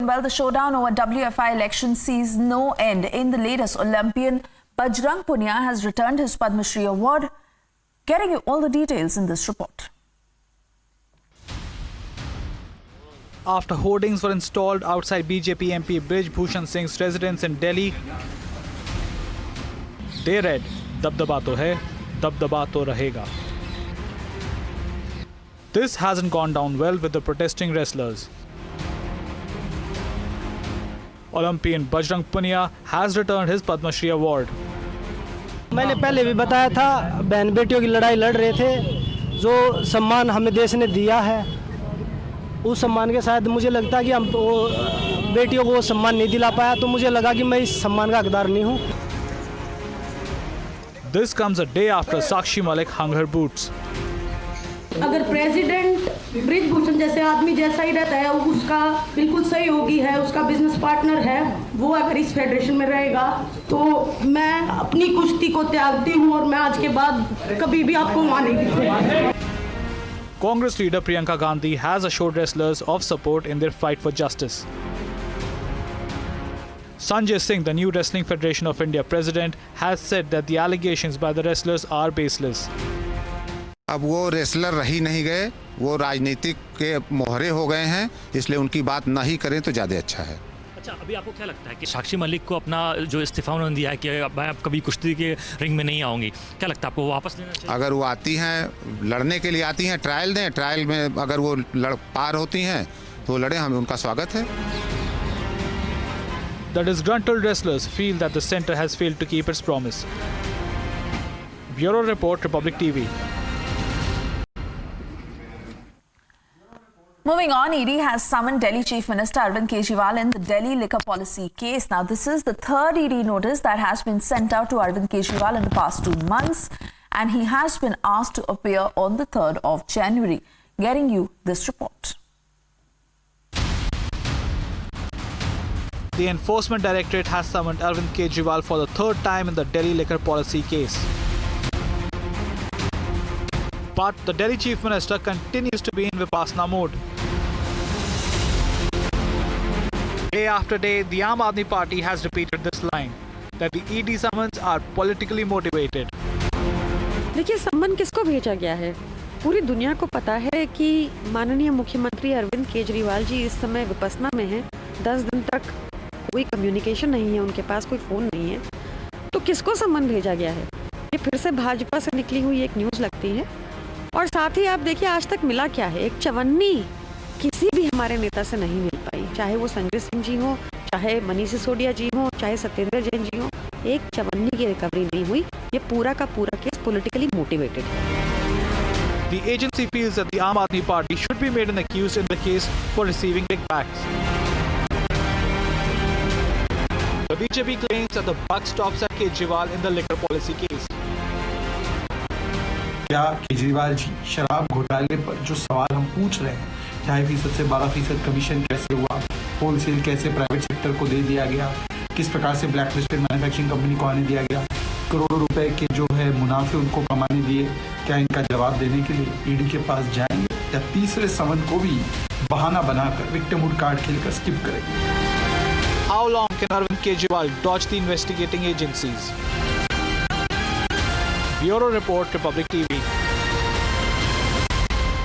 Well, the showdown over WFI election sees no end. In the latest, Olympian Bajrang Punia has returned his Padma Shri award. Getting you all the details in this report. After hoardings were installed outside BJP MP Brij Bhushan Singh's residence in Delhi, they read, "Dabdaba to hai, dabdaba to rahega." This hasn't gone down well with the protesting wrestlers. Olympian Bajrang Punia has returned his Padma Shri award. मैंने पहले भी बताया था, बहन बेटियों की लड़ाई लड़ रहे थे। जो सम्मान हमें देश ने दिया है, उस सम्मान के साथ मुझे लगता है कि हम तो बेटियों को सम्मान नहीं दिला पाया, तो मुझे लगा कि मैं इस सम्मान का हकदार नहीं हूँ। This comes a day after Sakshi Malik hung her boots. अगर प्रेसिडेंट ब्रिज भूषण जैसे आदमी जैसा ही रहता है, उसका बिल्कुल सहयोगी है, उसका बिजनेस पार्टनर है, वो अगर इस फेडरेशन में रहेगा तो मैं अपनी कुश्ती को त्यागती हूँ और मैं आज के बाद कभी भी आपको वहाँ नहीं दिखूंगा। Congress leader Priyanka Gandhi has assured wrestlers of support in their fight for justice. Sanjay Singh, the new Wrestling Federation of India president, has said that the allegations by the wrestlers are baseless. अब वो wrestler रही नहीं गए, वो राजनीतिक के मोहरे हो गए हैं, इसलिए उनकी बात ना ही करें तो ज़्यादा अच्छा है। अच्छा, अभी आपको क्या लगता है कि साक्षी मलिक को अपना जो इस्तीफा उन्होंने दिया है कि मैं कभी कुश्ती के रिंग में नहीं आऊँगी, क्या लगता है आपको वो वापस लेना चाहिए? अगर वो आती हैं, लड़ने के लिए आती हैं, ट्रायल दें, ट्रायल में अगर वो पार होती हैं तो लड़े, हमें उनका स्वागत है। The disgruntled wrestlers feel that the centre has failed to keep its promise. Bureau Report, Republic TV. Moving on, ED has summoned Delhi Chief Minister Arvind Kejriwal in the Delhi liquor policy case. Now, this is the third ED notice that has been sent out to Arvind Kejriwal in the past 2 months, and he has been asked to appear on the 3rd of January. Getting you this report. The Enforcement Directorate has summoned Arvind Kejriwal for the 3rd time in the Delhi liquor policy case. But the Delhi Chief Minister continues to be in Vipassana mode. Day after day, the Aam Aadmi Party has repeated this line, that the ED summons are politically motivated. देखिए, सम्मन किसको भेजा गया है? पूरी दुनिया को पता है कि माननीय मुख्यमंत्री अरविंद केजरीवाल जी इस समय विपස්සना में हैं। 10 दिन तक कोई कम्युनिकेशन नहीं है, उनके पास कोई फ़ोन नहीं है, तो किसको सम्मन भेजा गया है? ये फिर से भाजपा से निकली हुई एक न्यूज़ लगती है। और साथ ही आप देखिए, आज तक मिला क्या है? एक चवन्नी किसी भी हमारे नेता से नहीं मिल पाई, चाहे वो संजय सिंह जी हो, चाहे मनीष सिसोदिया जी हो, चाहे सत्येंद्र जैन जी हो, एक चवन्नी की रिकवरी नहीं हुई। ये पूरा का पूरा केस पॉलिटिकली मोटिवेटेड है। The agency feels that the Aam Aadmi Party should be made an accused in the case for receiving kickbacks. The BJP claims that the buck stops at Kejriwal in the liquor policy case. क्या केजरीवाल जी शराब घोटाले पर जो सवाल हम पूछ रहे हैं, 2.5% से 12% कमीशन कैसे हुआ, होलसेल कैसे प्राइवेट सेक्टर को दे दिया गया, किस प्रकार से ब्लैक लिस्टेड मैन्युफैक्चरिंग कंपनी को आने दिया गया, करोड़ों रुपए के जो है मुनाफे उनको कमाने दिए, क्या इनका जवाब देने के लिए ईडी के पास जाएंगे या तीसरे समन को भी बहाना बनाकर विक्टिमहुड कार्ड खेलकर स्किप करेंगे? How long can Arvind Kejriwal dodge the investigating agencies? Bureau Report, Republic TV.